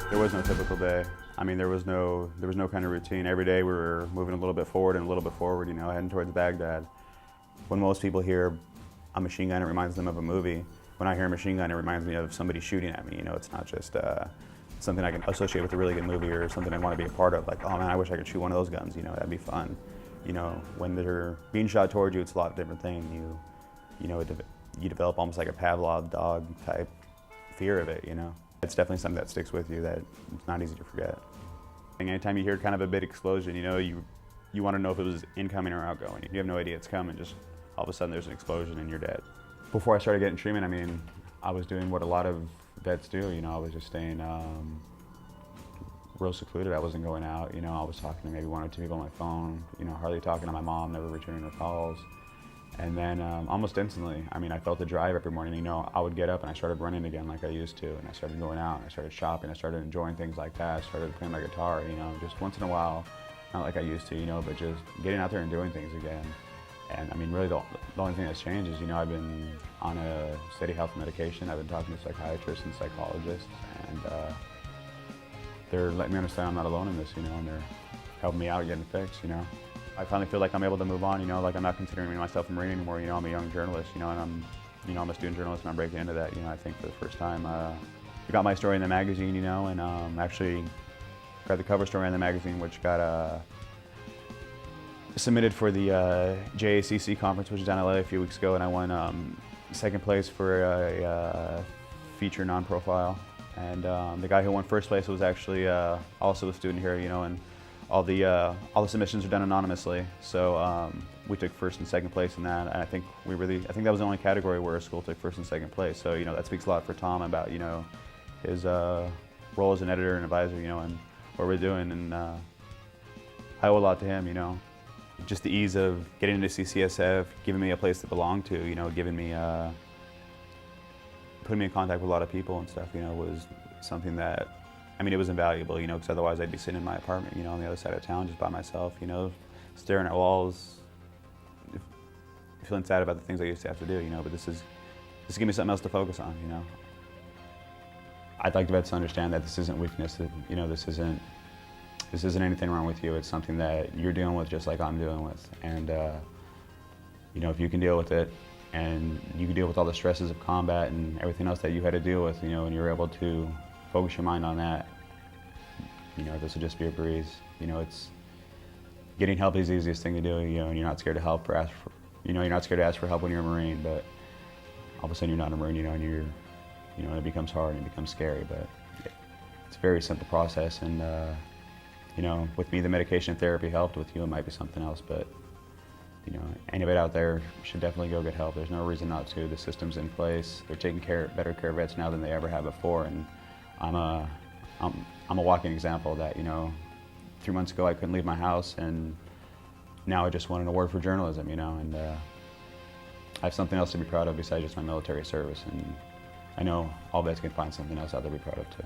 There was no typical day. I mean, there was no kind of routine. Every day we were moving a little bit forward and a little bit forward, you know, heading towards Baghdad. When most people hear a machine gun, it reminds them of a movie. When I hear a machine gun, it reminds me of somebody shooting at me. You know, it's not just something I can associate with a really good movie or something I want to be a part of. Like, oh man, I wish I could shoot one of those guns. You know, that'd be fun. You know, when they're being shot towards you, it's a lot different thing. You develop almost like a Pavlov dog type fear of it. You know, it's definitely something that sticks with you that it's not easy to forget. And anytime you hear kind of a big explosion, you know, you want to know if it was incoming or outgoing. You have no idea it's coming. Just all of a sudden there's an explosion and you're dead. Before I started getting treatment, I mean, I was doing what a lot of vets do. You know, I was just staying real secluded. I wasn't going out. You know, I was talking to maybe one or two people on my phone. You know, hardly talking to my mom, never returning her calls. And then almost instantly, I mean, I felt the drive every morning. You know, I would get up and I started running again like I used to, and I started going out, and I started shopping, I started enjoying things like that. I started playing my guitar, you know, just once in a while, not like I used to, you know, but just getting out there and doing things again. And I mean, really the only thing that's changed is, you know, I've been on a steady health medication. I've been talking to psychiatrists and psychologists, and they're letting me understand I'm not alone in this, you know, and they're helping me out getting fixed, you know. I finally feel like I'm able to move on, you know, like I'm not considering myself a Marine anymore, you know, I'm a young journalist, you know, and I'm a student journalist and I'm breaking into that, you know, I think for the first time. I got my story in the magazine, you know, and actually got the cover story in the magazine, which got submitted for the JACC conference, which was down in LA a few weeks ago, and I won second place for a feature non-profile. And the guy who won first place was actually also a student here, you know, and all the submissions are done anonymously, so we took first and second place in that, and I think that was the only category where a school took first and second place. So, you know, that speaks a lot for Tom about, you know, his role as an editor and advisor, you know, and what we're doing, and I owe a lot to him, you know. Just the ease of getting into CCSF, giving me a place to belong to, you know, putting me in contact with a lot of people and stuff, you know, was something that, I mean, it was invaluable, you know, because otherwise I'd be sitting in my apartment, you know, on the other side of town just by myself, you know, staring at walls, feeling sad about the things I used to have to do, you know, but this gave me something else to focus on, you know. I'd like the vets to understand that this isn't weakness, that, you know, this isn't anything wrong with you. It's something that you're dealing with just like I'm dealing with. And, you know, if you can deal with it and you can deal with all the stresses of combat and everything else that you had to deal with, you know, and you're able to focus your mind on that, you know, this will just be a breeze. You know, getting help is the easiest thing to do, you know, and you're not scared to help or ask for, you know, you're not scared to ask for help when you're a Marine, but all of a sudden you're not a Marine, you know, and you know, it becomes hard and it becomes scary, but it's a very simple process. And, you know, with me, the medication and therapy helped. With you, it might be something else, but, you know, anybody out there should definitely go get help. There's no reason not to. The system's in place. They're taking better care of vets now than they ever have before, and I'm a walking example of that, you know. 3 months ago, I couldn't leave my house, and now I just won an award for journalism, you know, and I have something else to be proud of besides just my military service, and I know all vets can find something else out there to be proud of, too.